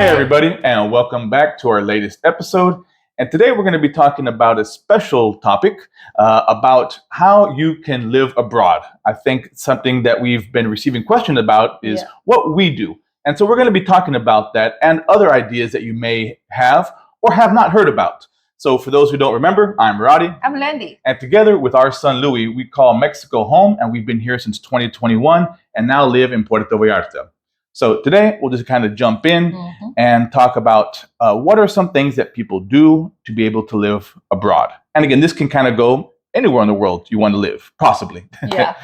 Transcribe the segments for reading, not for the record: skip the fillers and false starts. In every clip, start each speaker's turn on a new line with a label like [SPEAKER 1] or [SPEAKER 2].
[SPEAKER 1] Hey, everybody, and welcome back to our latest episode. And today we're going to be talking about a special topic about how you can live abroad. I think something that we've been receiving questions about is what we do. And so we're going to be talking about that and other ideas that you may have or have not heard about. So for those who don't remember, I'm Roddy.
[SPEAKER 2] I'm Landy.
[SPEAKER 1] And together with our son Louie, we call Mexico home, and we've been here since 2021 and now live in Puerto Vallarta. So today we'll just kind of jump in and talk about what are some things that people do to be able to live abroad. And again, this can kind of go anywhere in the world you want to live, possibly.
[SPEAKER 2] Yeah.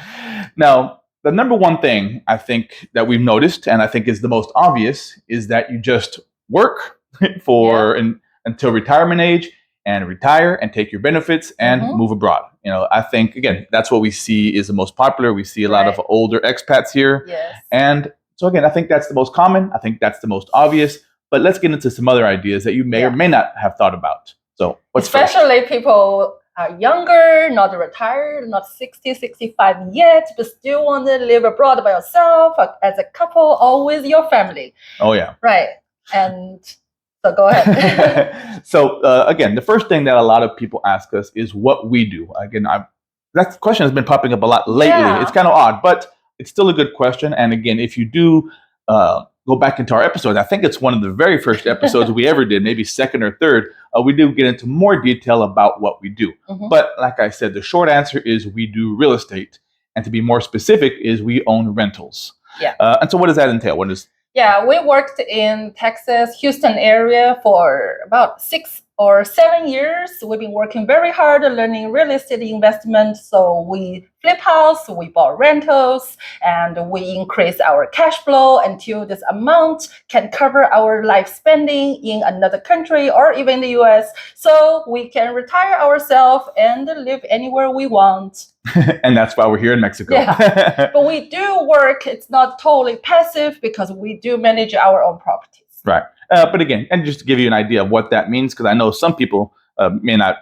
[SPEAKER 1] Now, the number one thing I think that we've noticed, and I think is the most obvious, is that you just work until retirement age and retire and take your benefits and move abroad. You know, I think, again, that's what we see is the most popular. We see a lot of older expats here.
[SPEAKER 2] Yes.
[SPEAKER 1] And so again, I think that's the most common. I think that's the most obvious. But let's get into some other ideas that you may or may not have thought about. So what's
[SPEAKER 2] Especially people are younger, not retired, not 60, 65 yet, but still want to live abroad by yourself, as a couple, or with your family.
[SPEAKER 1] Oh, yeah.
[SPEAKER 2] Right. And so go ahead.
[SPEAKER 1] So again, the first thing that a lot of people ask us is what we do. Again, that question has been popping up a lot lately.
[SPEAKER 2] Yeah.
[SPEAKER 1] It's kind of odd, but it's still a good question. And again, if you do go back into our episodes, I think it's one of the very first episodes we ever did, maybe second or third, we do get into more detail about what we do. But like I said, the short answer is we do real estate. And to be more specific is we own rentals.
[SPEAKER 2] Yeah.
[SPEAKER 1] And so what does that entail?
[SPEAKER 2] Yeah, we worked in Texas, Houston area for about 6 or 7 years. We've been working very hard learning real estate investment. So we flip house, we bought rentals, and we increase our cash flow until this amount can cover our life spending in another country or even the US. So we can retire ourselves and live anywhere we want.
[SPEAKER 1] And that's why we're here in Mexico.
[SPEAKER 2] Yeah. But we do work. It's not totally passive because we do manage our own properties.
[SPEAKER 1] Right. But again, and just to give you an idea of what that means, because I know some people may not,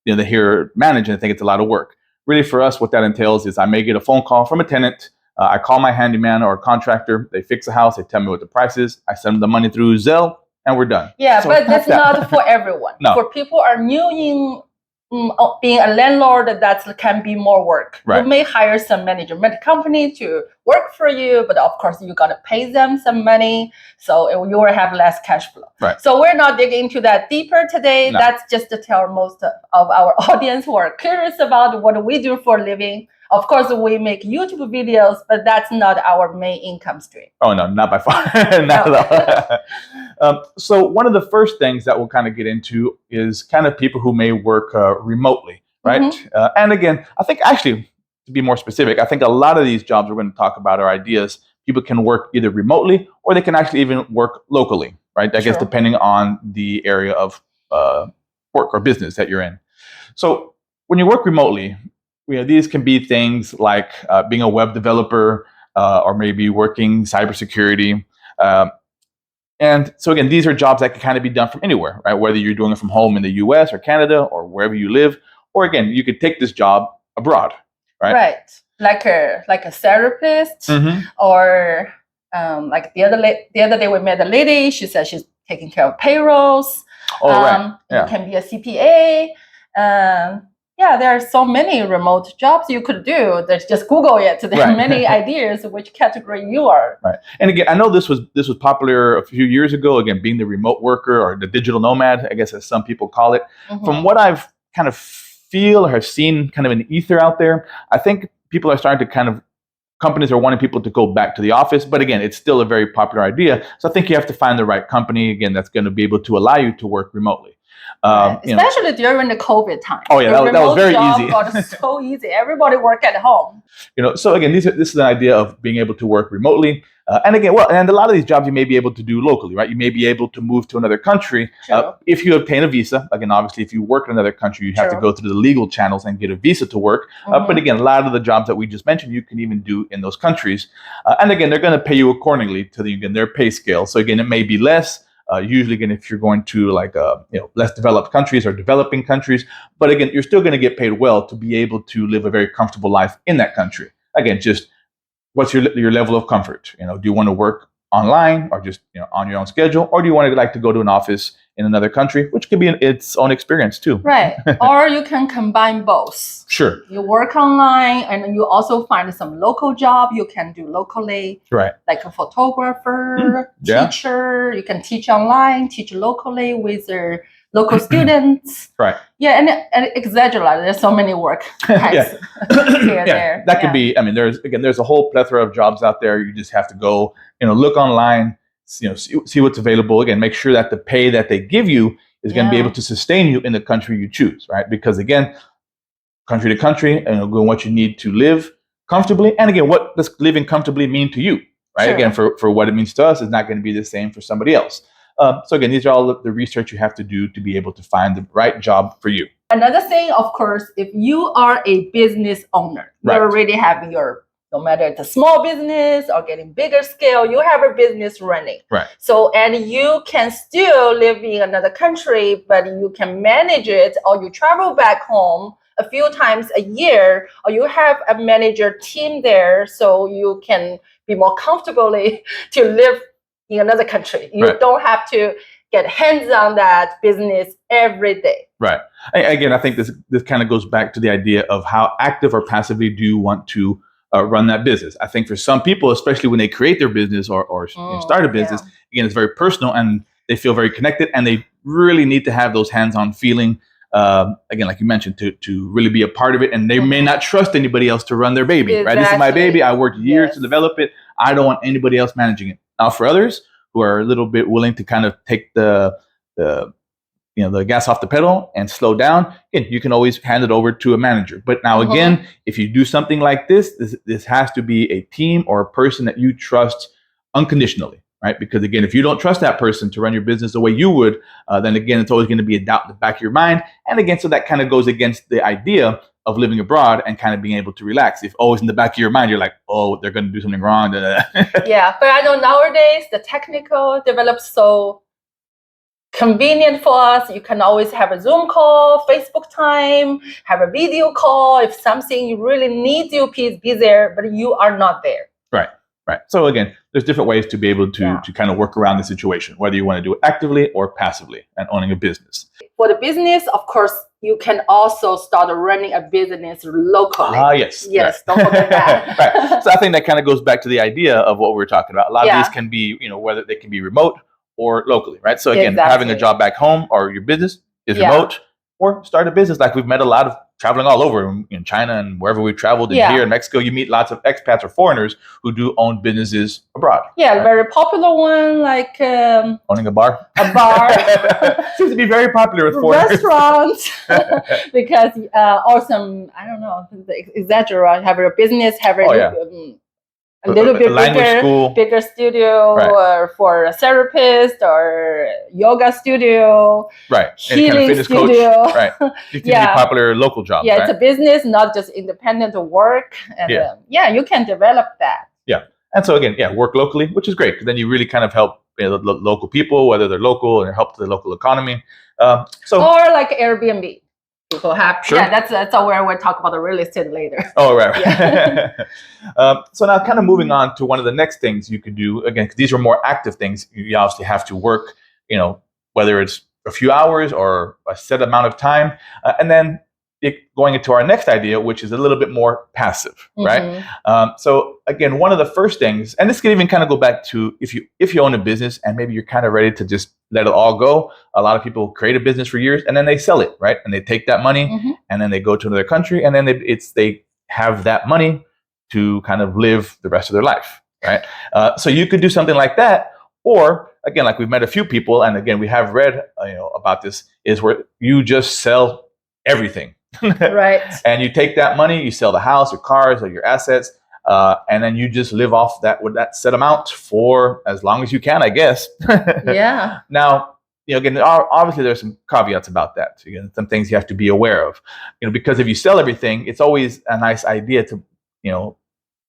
[SPEAKER 1] they hear manage and think it's a lot of work. Really, for us, what that entails is I may get a phone call from a tenant. I call my handyman or contractor. They fix the house. They tell me what the price is. I send them the money through Zelle, and we're done.
[SPEAKER 2] Yeah, so but that's not for everyone.
[SPEAKER 1] No.
[SPEAKER 2] For people are new in being a landlord, that can be more work.
[SPEAKER 1] Right.
[SPEAKER 2] You may hire some management company to work for you, but of course you got to pay them some money, so you will have less cash flow.
[SPEAKER 1] Right.
[SPEAKER 2] So we're not digging into that deeper today.
[SPEAKER 1] No.
[SPEAKER 2] That's just to tell most of our audience who are curious about what we do for a living. Of course, we make YouTube videos, but that's not our main income stream.
[SPEAKER 1] Oh, no, not by far. Not at all. So one of the first things that we'll kind of get into is kind of people who may work remotely, right? And again, I think actually, to be more specific, I think a lot of these jobs we're going to talk about are ideas. People can work either remotely or they can actually even work locally, right? I guess depending on the area of work or business that you're in. So when you work remotely, these can be things like being a web developer or maybe working cybersecurity. And so again, these are jobs that can kind of be done from anywhere, right? Whether you're doing it from home in the US or Canada or wherever you live, or again, you could take this job abroad, right?
[SPEAKER 2] Right, like a therapist, or like the other day we met a lady. She said she's taking care of payrolls.
[SPEAKER 1] Oh, right. Yeah.
[SPEAKER 2] You can be a CPA. Yeah, there are so many remote jobs you could do. There's just Google it. There are many ideas which category you are.
[SPEAKER 1] Right. And again, I know this was popular a few years ago. Again, being the remote worker or the digital nomad, I guess as some people call it. From what I've kind of feel or have seen kind of an ether out there, I think people are starting to companies are wanting people to go back to the office. But again, it's still a very popular idea. So I think you have to find the right company, again, that's going to be able to allow you to work remotely.
[SPEAKER 2] Especially during the COVID time.
[SPEAKER 1] Oh yeah, that was very easy.
[SPEAKER 2] Got so easy. Everybody work at home.
[SPEAKER 1] So again, this is an idea of being able to work remotely. And again, and a lot of these jobs you may be able to do locally, right? You may be able to move to another country if you obtain a visa. Again, obviously, if you work in another country, you have to go through the legal channels and get a visa to work. But again, a lot of the jobs that we just mentioned, you can even do in those countries. And again, they're going to pay you accordingly to their pay scale. So again, it may be less. Usually, again, if you're going to less developed countries or developing countries, but again, you're still going to get paid well to be able to live a very comfortable life in that country. Again, just what's your level of comfort? Do you want to work online or just on your own schedule, or do you want to like to go to an office in another country, which could be its own experience too.
[SPEAKER 2] Right. Or you can combine both.
[SPEAKER 1] Sure.
[SPEAKER 2] You work online and you also find some local job you can do locally.
[SPEAKER 1] Right.
[SPEAKER 2] Like a photographer, teacher. You can teach online, teach locally with your local students.
[SPEAKER 1] Right.
[SPEAKER 2] Yeah, and exaggerate. There's so many work types there.
[SPEAKER 1] That could be. I mean, there's a whole plethora of jobs out there. You just have to go, look online, see what's available. Again, make sure that the pay that they give you is going to be able to sustain you in the country you choose, right? Because again, country to country, what you need to live comfortably, and again, what does living comfortably mean to you, right? Sure. Again, for what it means to us is not going to be the same for somebody else. So again, these are all the research you have to do to be able to find the right job for you.
[SPEAKER 2] Another thing, of course, if you are a business owner, you're already having no matter it's a small business or getting bigger scale, you have a business running.
[SPEAKER 1] Right.
[SPEAKER 2] So, and you can still live in another country, but you can manage it, or you travel back home a few times a year, or you have a manager team there, so you can be more comfortably to live in another country. You don't have to get hands on that business every day.
[SPEAKER 1] Right. Again, I think this kind of goes back to the idea of how active or passively do you want to run that business. I think for some people, especially when they create their business or start a business, again, it's very personal and they feel very connected, and they really need to have those hands-on feeling. Again, like you mentioned, to really be a part of it, and they may not trust anybody else to run their baby. Right? This is my baby. I worked years to develop it. I don't want anybody else managing it. Now, for others who are a little bit willing to kind of take the gas off the pedal and slow down, you can always hand it over to a manager. But now again, if you do something like this has to be a team or a person that you trust unconditionally, right? Because again, if you don't trust that person to run your business the way you would, then again, it's always going to be a doubt in the back of your mind. And again, so that kind of goes against the idea of living abroad and kind of being able to relax. If always in the back of your mind, you're like, oh, they're going to do something wrong.
[SPEAKER 2] Yeah, but I know nowadays the technical develops so convenient for us. You can always have a Zoom call, Facebook time, have a video call. If something you really need you, please be there, but you are not there.
[SPEAKER 1] Right. So again, there's different ways to be able to kind of work around the situation, whether you want to do it actively or passively and owning a business.
[SPEAKER 2] For the business, of course, you can also start running a business locally.
[SPEAKER 1] Yes.
[SPEAKER 2] Yes, don't forget that.
[SPEAKER 1] Right. So I think that kind of goes back to the idea of what we were talking about. A lot of these can be, whether they can be remote or locally, right? So again, having a job back home or your business is remote, or start a business. Like we've met a lot of traveling all over in China and wherever we've traveled, and here in Mexico, you meet lots of expats or foreigners who do own businesses abroad. Yeah,
[SPEAKER 2] right? Very popular one, like
[SPEAKER 1] owning a bar.
[SPEAKER 2] A bar
[SPEAKER 1] seems to be very popular with foreigners.
[SPEAKER 2] Restaurants, because or some, I don't know, exaggerate, have a business, have a little bit bigger studio for a therapist or yoga studio, healing
[SPEAKER 1] fitness
[SPEAKER 2] studio.
[SPEAKER 1] Coach. Right. You can be popular local jobs.
[SPEAKER 2] Yeah, it's a business, not just independent work. And you can develop that.
[SPEAKER 1] Yeah. And so again, work locally, which is great, because then you really kind of help the local people, whether they're local, and help the local economy. Or
[SPEAKER 2] like Airbnb. People have that's where we'll talk about the real estate later.
[SPEAKER 1] Oh, right. So now kind of moving on to one of the next things you could do, again, because these are more active things. You obviously have to work, whether it's a few hours or a set amount of time, and then going into our next idea, which is a little bit more passive, right? So again, one of the first things, and this can even kind of go back to if you own a business and maybe you're kind of ready to just let it all go. A lot of people create a business for years and then they sell it, right? And they take that money and then they go to another country, and then they have that money to kind of live the rest of their life, right? So you could do something like that, or again, like we've met a few people, and again, we have read about this, is where you just sell everything.
[SPEAKER 2] Right.
[SPEAKER 1] And you take that money, you sell the house or cars or your assets, and then you just live off that with that set amount for as long as you can, I guess.
[SPEAKER 2] Yeah.
[SPEAKER 1] Now, again, obviously there's some caveats about that. Again, some things you have to be aware of. Because if you sell everything, it's always a nice idea to,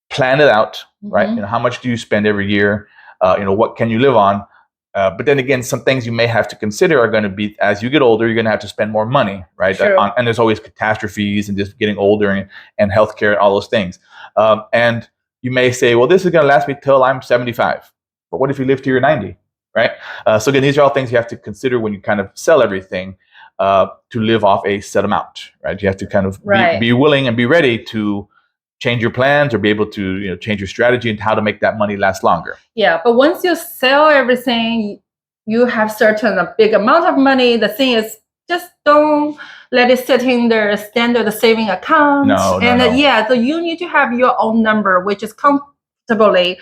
[SPEAKER 1] plan it out, right? How much do you spend every year? What can you live on? But then again, some things you may have to consider are going to be, as you get older, you're going to have to spend more money, right? And there's always catastrophes and just getting older and healthcare and all those things. And you may say, well, this is going to last me till I'm 75. But what if you live to your 90, right? So again, these are all things you have to consider when you kind of sell everything to live off a set amount, right? You have to kind of be willing and be ready to change your plans or be able to change your strategy and how to make that money last longer.
[SPEAKER 2] Yeah, but once you sell everything, you have a big amount of money. The thing is, just don't let it sit in the standard saving account.
[SPEAKER 1] No.
[SPEAKER 2] So you need to have your own number, which is comfortably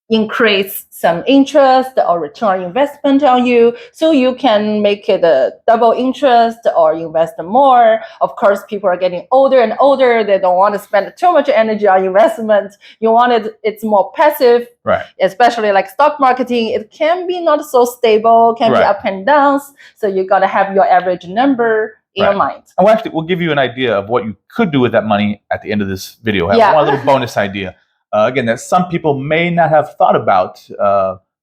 [SPEAKER 2] increase some interest or return on investment on you, so you can make it a double interest or invest more. Of course, people are getting older and older. They don't want to spend too much energy on investment. You want it's more passive,
[SPEAKER 1] right?
[SPEAKER 2] Especially like stock marketing, it can be not so stable, can be up and downs. So you got to have your average number in your mind.
[SPEAKER 1] And we'll give you an idea of what you could do with that money at the end of this video. I have one little bonus idea. Again, that some people may not have thought about,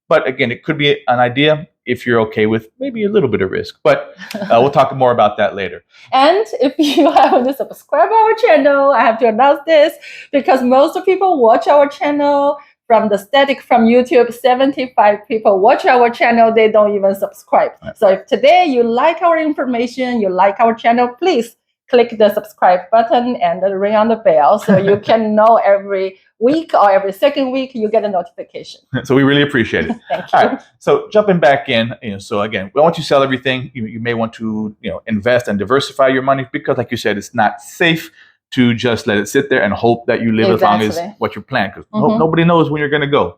[SPEAKER 1] but again, it could be an idea if you're okay with maybe a little bit of risk. But we'll talk more about that later.
[SPEAKER 2] And if you haven't subscribed to our channel, I have to announce this because most of people watch our channel from the static from YouTube. 75 people watch our channel, they don't even subscribe. Right. So if today you like our information, you like our channel, please click the subscribe button and ring on the bell so you can know every week or every second week you get a notification.
[SPEAKER 1] So we really appreciate it.
[SPEAKER 2] Thank you.
[SPEAKER 1] All right. So jumping back in, so again, once you sell everything, you may want to invest and diversify your money because, like you said, it's not safe to just let it sit there and hope that you live as long as what you're planning, because nobody knows when you're going to go.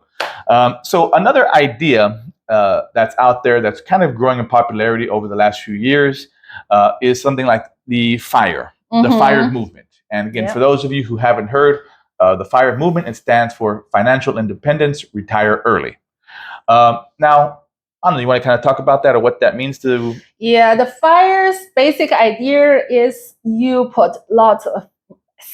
[SPEAKER 1] So another idea that's out there that's kind of growing in popularity over the last few years is something like the FIRE, the FIRE movement. And again, for those of you who haven't heard, the FIRE movement, it stands for Financial Independence, Retire Early. Now, I don't know, you want to kind of talk about that or what that means to?
[SPEAKER 2] Yeah, the FIRE's basic idea is you put lots of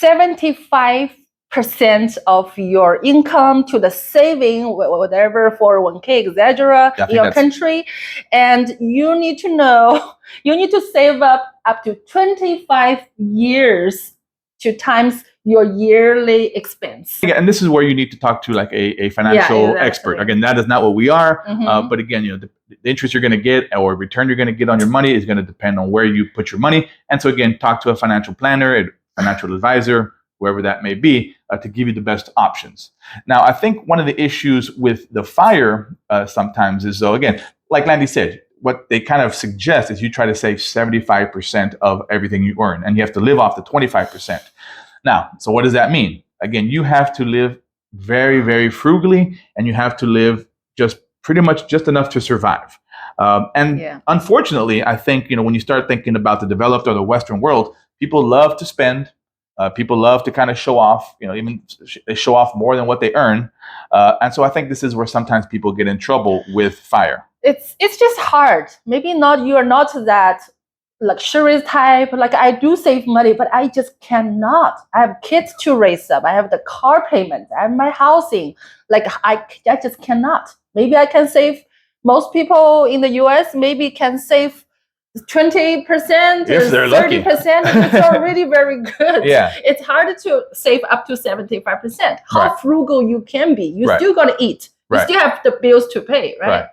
[SPEAKER 2] 75% of your income to the saving, whatever, 401k, etc. in your country. And you need to know, you need to save up to 25 years to times your yearly expense.
[SPEAKER 1] Yeah, and this is where you need to talk to like a financial expert. Again, that is not what we are. But again, the interest you're going to get or return you're going to get on your money is going to depend on where you put your money. And so again, talk to a financial planner, a financial advisor, whoever that may be, to give you the best options. Now, I think one of the issues with the FIRE sometimes is, though, again, like Landy said, what they kind of suggest is you try to save 75% of everything you earn, and you have to live off the 25%. Now, so what does that mean? Again, you have to live very, very frugally, and you have to live just pretty much just enough to survive. Unfortunately, I think, when you start thinking about the developed or the Western world, people love to spend. People love to kind of show off, even they show off more than what they earn. And so I think this is where sometimes people get in trouble with FIRE.
[SPEAKER 2] It's just hard. Maybe you are not that luxurious type. Like, I do save money, but I just cannot. I have kids to raise up. I have the car payment. I have my housing. Like, I just cannot. Maybe I can save. Most people in the US maybe can save 20% or 30%. It's already very good.
[SPEAKER 1] Yeah.
[SPEAKER 2] It's harder to save up to 75%. How frugal you can be. You still got to eat. You still have the bills to pay, right?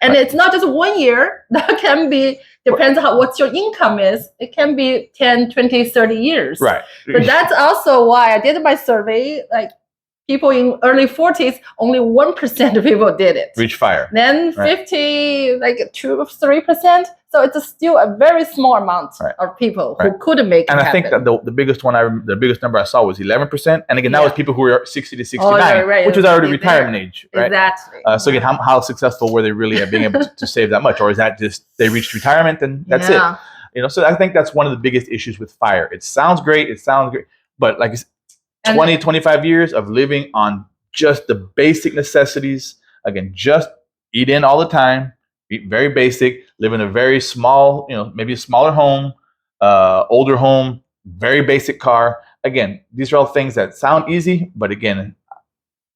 [SPEAKER 2] And it's not just 1 year. That can be, depends on what your income is. It can be 10, 20, 30 years.
[SPEAKER 1] Right.
[SPEAKER 2] But that's also why I did my survey. Like, people in early 40s, only 1% of people did it.
[SPEAKER 1] Reach FIRE.
[SPEAKER 2] Then 50, like 2 or 3%. So it's still a very small amount of people who couldn't make it happen.
[SPEAKER 1] And I think that the biggest number I saw was 11%. And again, that was people who were 60 to 69, which was already retirement age, right?
[SPEAKER 2] Exactly.
[SPEAKER 1] So again, how successful were they really at being able to save that much? Or is that just they reached retirement and that's it? So I think that's one of the biggest issues with FIRE. It sounds great. But like 20, 25 years of living on just the basic necessities. Again, just eat in all the time, eat very basic, live in a very small, maybe a smaller home, older home, very basic car. Again, these are all things that sound easy, but again,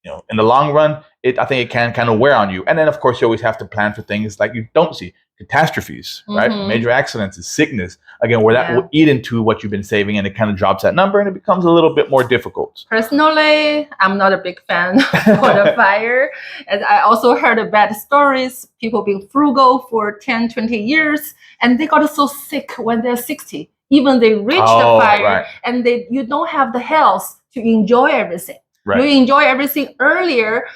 [SPEAKER 1] in the long run, I think it can kind of wear on you. And then, of course, you always have to plan for things like you don't see catastrophes, right? Major accidents, sickness, again, where that will eat into what you've been saving, and it kind of drops that number, and it becomes a little bit more difficult.
[SPEAKER 2] Personally, I'm not a big fan for the FIRE. And I also heard bad stories, people being frugal for 10, 20 years, and they got so sick when they're 60. Even they reach the FIRE, and you don't have the health to enjoy everything. You enjoy everything earlier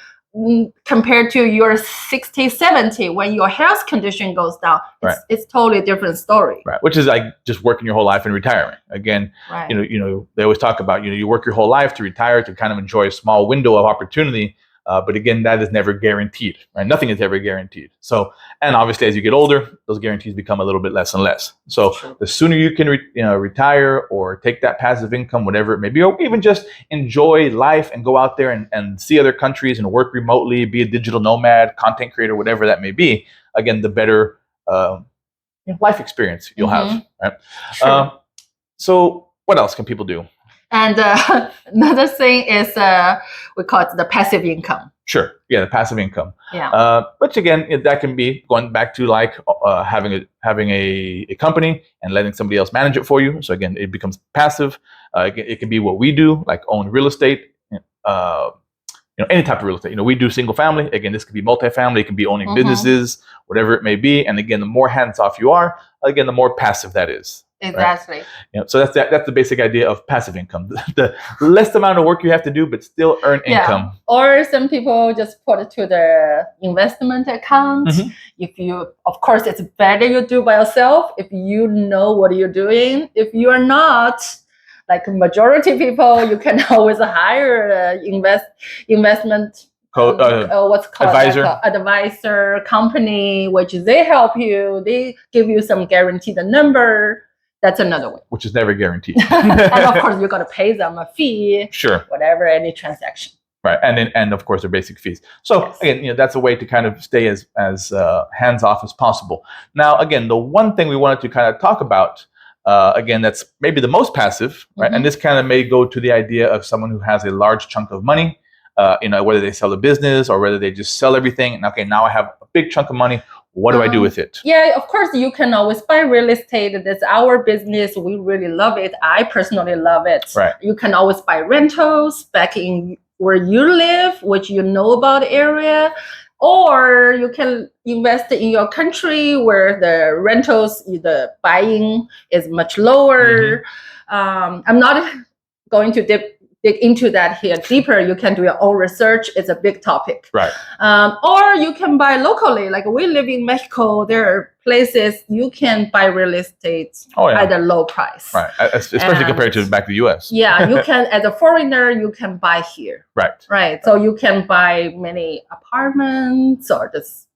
[SPEAKER 2] compared to your 60, 70, when your health condition goes down. It's totally different story.
[SPEAKER 1] Which is like just working your whole life in retirement. Again, you know, they always talk about, you work your whole life to retire, to kind of enjoy a small window of opportunity. But again, that is never guaranteed, right? Nothing is ever guaranteed. So, and obviously, as you get older, those guarantees become a little bit less and less. So, the sooner you can retire or take that passive income, whatever it may be, or even just enjoy life and go out there and see other countries and work remotely, be a digital nomad, content creator, whatever that may be, again, the better life experience you'll have, right? So, what else can people do?
[SPEAKER 2] And another thing is we call it the passive income.
[SPEAKER 1] Sure. Yeah, the passive income. Yeah. Which again, that can be going back to like having a company and letting somebody else manage it for you. So again, it becomes passive. It can be what we do, like own real estate. Any type of real estate. We do single family. Again, this could be multifamily. It can be owning businesses, whatever it may be. And again, the more hands off you are, again, the more passive that is.
[SPEAKER 2] Exactly.
[SPEAKER 1] Right? So that's the basic idea of passive income. The less amount of work you have to do, but still earn income.
[SPEAKER 2] Or some people just put it to the investment account. If you, of course, it's better you do by yourself if you know what you're doing. If you are not, like majority people, you can always hire investment. What's called advisor company, which they help you. They give you some guaranteed number. That's another way.
[SPEAKER 1] Which is never guaranteed.
[SPEAKER 2] And of course, you got to pay them a fee.
[SPEAKER 1] Sure.
[SPEAKER 2] Whatever, any transaction.
[SPEAKER 1] Right, and of course their basic fees. So again, that's a way to kind of stay as hands off as possible. Now, again, the one thing we wanted to kind of talk about, again, that's maybe the most passive, right? And this kind of may go to the idea of someone who has a large chunk of money. Whether they sell a business or whether they just sell everything. And okay, now I have a big chunk of money. What do I do with it?
[SPEAKER 2] Yeah, of course, you can always buy real estate. That's our business. We really love it. I personally love it.
[SPEAKER 1] Right.
[SPEAKER 2] You can always buy rentals back in where you live, which you know about the area. Or you can invest in your country where the rentals, the buying is much lower. I'm not going to dig into that here deeper. You can do your own research. It's a big topic.
[SPEAKER 1] Right.
[SPEAKER 2] Or you can buy locally. Like we live in Mexico, there are places you can buy real estate at a low price.
[SPEAKER 1] Right. Especially compared to back to the US.
[SPEAKER 2] Yeah, you can, as a foreigner, you can buy here.
[SPEAKER 1] Right.
[SPEAKER 2] Right. So you can buy many apartments or just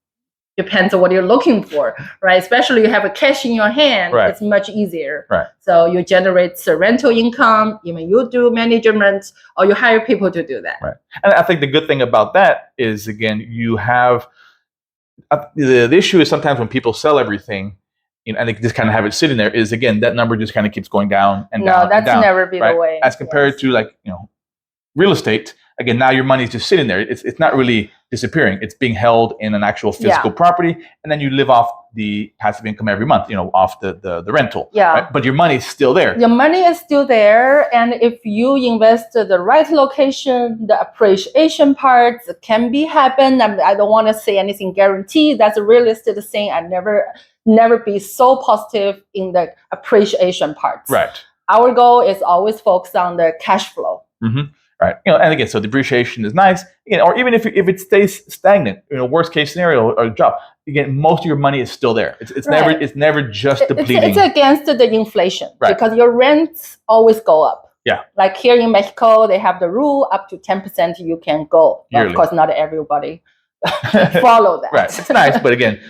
[SPEAKER 2] depends on what you're looking for, right? Especially you have a cash in your hand, it's much easier.
[SPEAKER 1] Right.
[SPEAKER 2] So you generate rental income, even you do management, or you hire people to do that.
[SPEAKER 1] Right. And I think the good thing about that is, again, you have the issue is sometimes when people sell everything, and they just kind of have it sitting there, is again, that number just kind of keeps going down and down.
[SPEAKER 2] No, that's never been the way.
[SPEAKER 1] As compared to like, real estate, again, now your money is just sitting there. It's not really disappearing. It's being held in an actual physical property, and then you live off the passive income every month, off the rental.
[SPEAKER 2] Yeah.
[SPEAKER 1] Right? But your money is still there.
[SPEAKER 2] Your money is still there, and if you invest the right location, the appreciation part can be happen. I don't want to say anything guaranteed. That's a realistic thing. I never be so positive in the appreciation part.
[SPEAKER 1] Right.
[SPEAKER 2] Our goal is always focus on the cash flow.
[SPEAKER 1] Right. And again, so depreciation is nice. Again, or even if it stays stagnant, worst case scenario or drop, again, most of your money is still there. It's never just depleting.
[SPEAKER 2] It's against the inflation because your rents always go up.
[SPEAKER 1] Yeah.
[SPEAKER 2] Like here in Mexico, they have the rule up to 10% you can go. But of course, not everybody follow that.
[SPEAKER 1] Right. It's nice, but again,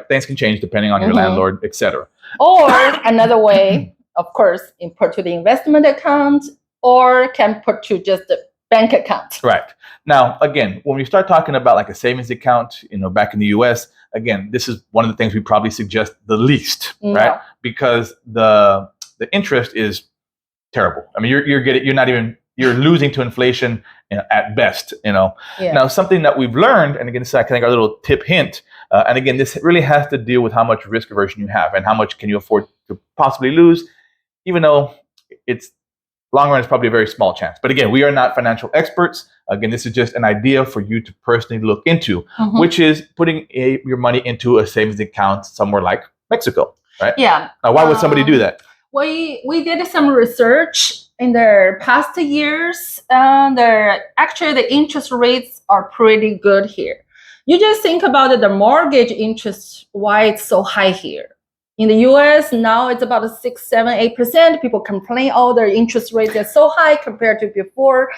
[SPEAKER 1] things can change depending on your landlord, etc.
[SPEAKER 2] Or another way, of course, input to the investment account, or can put to just the bank account.
[SPEAKER 1] Right. Now, again, when we start talking about like a savings account, back in the US, again, this is one of the things we probably suggest the least, right? Because the interest is terrible. I mean, you're not even you're losing to inflation at best.
[SPEAKER 2] Yeah.
[SPEAKER 1] Now, something that we've learned, and again, this is I think our little tip hint, and again, this really has to deal with how much risk aversion you have and how much can you afford to possibly lose, even though it's long run is probably a very small chance. But again, we are not financial experts. Again, this is just an idea for you to personally look into, which is putting your money into a savings account somewhere like Mexico, right?
[SPEAKER 2] Yeah.
[SPEAKER 1] Now, why would somebody do that?
[SPEAKER 2] We did some research in the past years, and actually the interest rates are pretty good here. You just think about it, the mortgage interest, why it's so high here. In the US, now it's about 6, 7, 8%. People complain, oh, their interest rates are so high compared to before.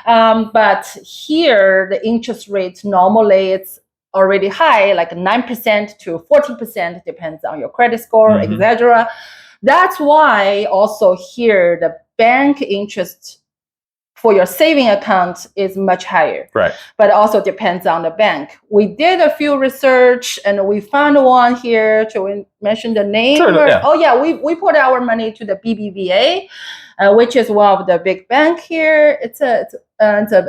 [SPEAKER 2] But here, the interest rate normally it's already high, like 9% to 14%, depends on your credit score, etc. That's why also here the bank interest for your saving account is much higher.
[SPEAKER 1] Right.
[SPEAKER 2] But also depends on the bank. We did a few research and we found one here. Should we mention the name?
[SPEAKER 1] Sure, yeah.
[SPEAKER 2] Oh yeah, we put our money to the BBVA, which is one of the big bank here. It's a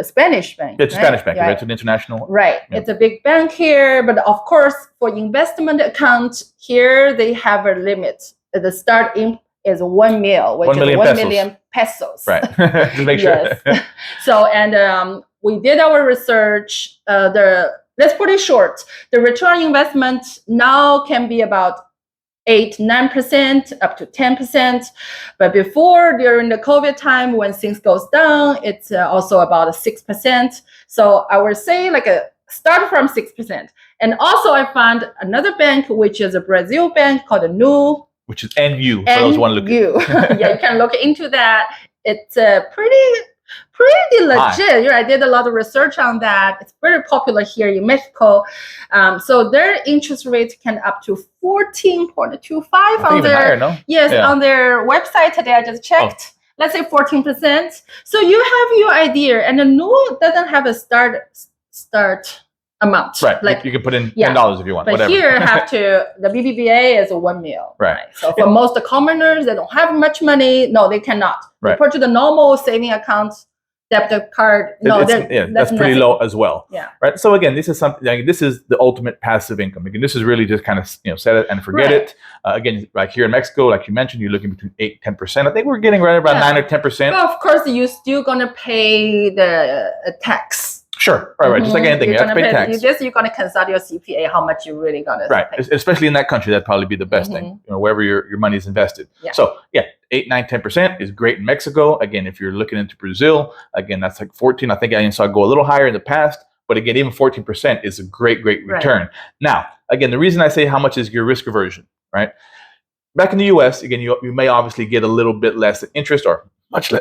[SPEAKER 2] Spanish bank.
[SPEAKER 1] It's a
[SPEAKER 2] right?
[SPEAKER 1] Spanish bank,
[SPEAKER 2] Yeah.
[SPEAKER 1] right? It's an international.
[SPEAKER 2] Right.
[SPEAKER 1] Yeah.
[SPEAKER 2] It's a big bank here, but of course for investment account here, they have a limit. The start in is 1 mil, which
[SPEAKER 1] 1 million
[SPEAKER 2] is 1
[SPEAKER 1] pesos.
[SPEAKER 2] million pesos.
[SPEAKER 1] Right. Just make sure.
[SPEAKER 2] Yes. So, and we did our research. Let's put it short. The return on investment now can be about 8, 9%, up to 10%. But before, during the COVID time, when things goes down, it's also about 6%. So I would say like start from 6%. And also I found another bank, which is a Brazil bank called NU.
[SPEAKER 1] Which is NU, for those who want to look at.
[SPEAKER 2] Yeah, you can look into that. It's pretty legit. I did a lot of research on that. It's very popular here in Mexico. So their interest rate can up to 14.25 on their
[SPEAKER 1] higher, no?
[SPEAKER 2] On their website today. I just checked. Let's say 14%. So you have your idea, and the NU doesn't have a start amount.
[SPEAKER 1] Right. Like you can put in $10 if you want.
[SPEAKER 2] But
[SPEAKER 1] whatever.
[SPEAKER 2] here the BBVA is 1 mil.
[SPEAKER 1] Right.
[SPEAKER 2] So for most commoners, they don't have much money. No, they cannot.
[SPEAKER 1] Right.
[SPEAKER 2] Compared to the normal saving accounts, debit card. No,
[SPEAKER 1] that's pretty low as well.
[SPEAKER 2] Yeah.
[SPEAKER 1] Right. So again, this is something. Like, this is the ultimate passive income. Again, this is really just kind of set it and forget it. Again, like here in Mexico, like you mentioned, you're looking between 8 and 10%. I think we're getting right about 9 or 10%.
[SPEAKER 2] But of course, you're still gonna pay the tax.
[SPEAKER 1] Sure. Right. Just like anything, you have to pay tax.
[SPEAKER 2] You're gonna consult your CPA how much you're really gonna pay.
[SPEAKER 1] Especially in that country, that'd probably be the best thing. Wherever your money is invested.
[SPEAKER 2] Yeah.
[SPEAKER 1] So 8, 9, 10% is great in Mexico. Again, if you're looking into Brazil, again, that's like 14. I think I saw it go a little higher in the past, but again, even 14% is a great return. Right. Now, again, the reason I say how much is your risk aversion, right? Back in the US, again, you may obviously get a little bit less interest or much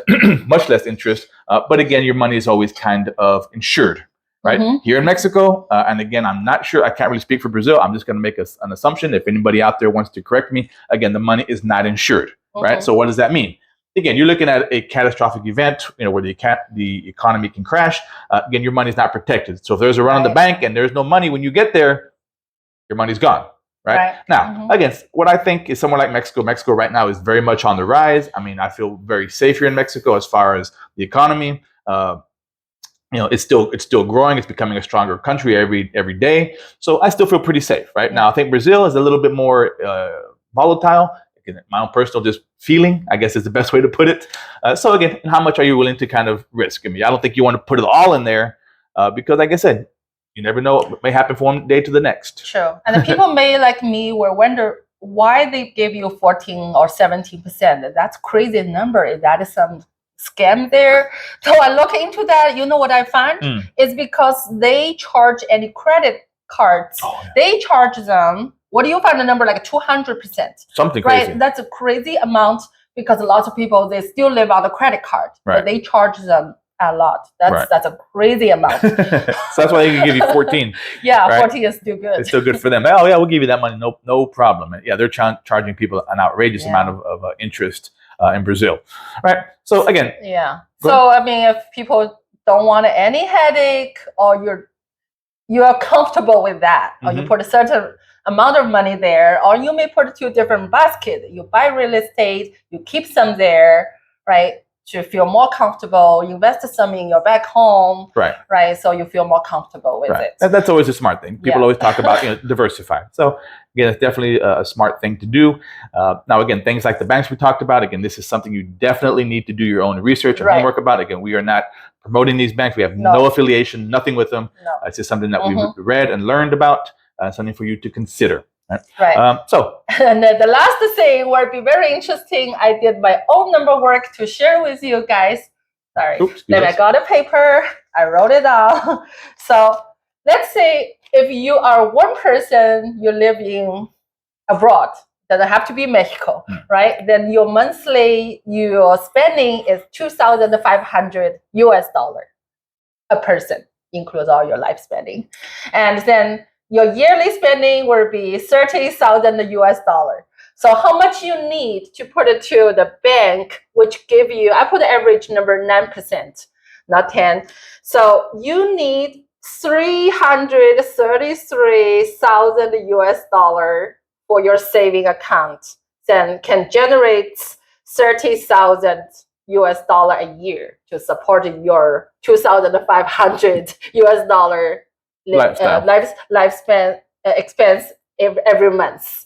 [SPEAKER 1] less interest, but again, your money is always kind of insured, right? Here in Mexico, and again, I'm not sure, I can't really speak for Brazil. I'm just going to make an assumption. If anybody out there wants to correct me, again, the money is not insured, right? So what does that mean? Again, you're looking at a catastrophic event, where the economy can crash. Again, your money is not protected. So if there's a run on the bank and there's no money when you get there, your money's gone. Right. Now, again, what I think is somewhere like Mexico. Mexico right now is very much on the rise. I mean, I feel very safe here in Mexico as far as the economy. It's still growing. It's becoming a stronger country every day. So I still feel pretty safe. Right now, I think Brazil is a little bit more volatile. Again, my own personal just feeling, I guess, is the best way to put it. So again, how much are you willing to kind of risk? I mean, I don't think you want to put it all in there because, like I said, you never know what may happen from one day to the next.
[SPEAKER 2] Sure. And the people may, like me, will wonder why they give you 14 or 17%. That's crazy number. Is that some scam there? So I look into that. You know what I found? It's because they charge any credit cards. They charge them. What do you find the number? Like 200%.
[SPEAKER 1] Something crazy.
[SPEAKER 2] Right. That's a crazy amount because a lot of people, they still live on the credit card.
[SPEAKER 1] Right.
[SPEAKER 2] But they charge them a lot. That's a crazy amount.
[SPEAKER 1] So that's why they can give you 14.
[SPEAKER 2] Yeah, 14 is still good.
[SPEAKER 1] It's still good for them. Oh yeah, we'll give you that money. No problem. Yeah, they're charging people an outrageous amount of interest in Brazil. Right. So again.
[SPEAKER 2] Yeah. So I mean, if people don't want any headache, or you are comfortable with that, or you put a certain amount of money there, or you may put it to a different basket. You buy real estate, you keep some there, right? to feel more comfortable, invest some in your back home,
[SPEAKER 1] right?
[SPEAKER 2] So you feel more comfortable with it.
[SPEAKER 1] And that's always a smart thing. People always talk about diversify. So again, it's definitely a smart thing to do. Now, again, things like the banks we talked about. Again, this is something you definitely need to do your own research and homework about. Again, we are not promoting these banks. We have no affiliation, nothing with them. It's just something that we've read and learned about. Something for you to consider.
[SPEAKER 2] Right.
[SPEAKER 1] So,
[SPEAKER 2] and the last thing will be very interesting. I did my own number work to share with you guys. Sorry. Then I got a paper. I wrote it down. So let's say if you are one person, you live in abroad. Doesn't have to be Mexico, right? Then your spending is $2,500 a person, includes all your life spending, and then your yearly spending will be $30,000. So how much you need to put it to the bank, which give you, I put the average number 9%, not 10. So you need $333,000 for your saving account. Then can generate $30,000 a year to support your $2,500 lifespan expense every month.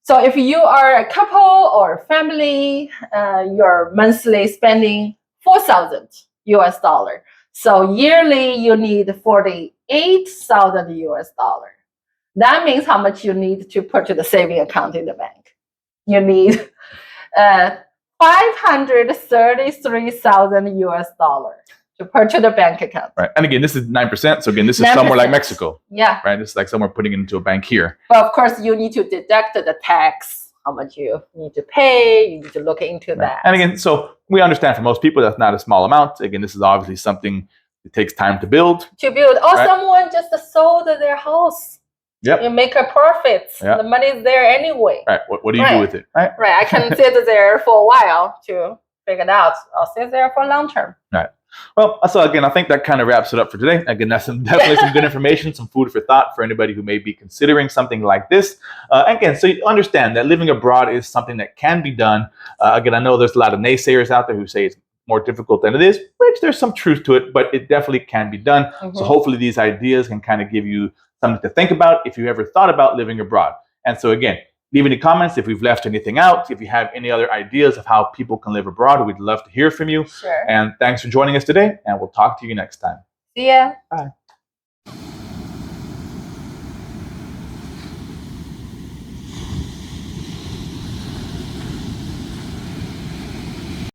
[SPEAKER 2] So if you are a couple or family, your monthly spending $4,000. So yearly you need $48,000. That means how much you need to put to the saving account in the bank. You need $533,000 to put to the bank account.
[SPEAKER 1] Right. And again, this is 9%. So again, this is 9%. Somewhere like Mexico.
[SPEAKER 2] Yeah.
[SPEAKER 1] Right. This is like somewhere putting it into a bank here.
[SPEAKER 2] But of course, you need to deduct the tax, how much you need to pay. You need to look into that.
[SPEAKER 1] And again, so we understand for most people, that's not a small amount. Again, this is obviously something that takes time to build.
[SPEAKER 2] Or someone just sold their house.
[SPEAKER 1] Yep.
[SPEAKER 2] You make a profit. Yep. The money is there anyway.
[SPEAKER 1] Right. What do you do with it? Right.
[SPEAKER 2] Right. I can sit there for a while to figure it out. I'll sit there for long term.
[SPEAKER 1] Right. Well, so again, I think that kind of wraps it up for today. Again, that's definitely some good information, some food for thought for anybody who may be considering something like this. Again, so you understand that living abroad is something that can be done. Again, I know there's a lot of naysayers out there who say it's more difficult than it is, which there's some truth to it, but it definitely can be done. So hopefully these ideas can kind of give you something to think about if you ever thought about living abroad. And so again, leave any comments if we've left anything out. If you have any other ideas of how people can live abroad, we'd love to hear from you.
[SPEAKER 2] Sure.
[SPEAKER 1] And thanks for joining us today, and we'll talk to you next time.
[SPEAKER 2] See ya.
[SPEAKER 1] Bye.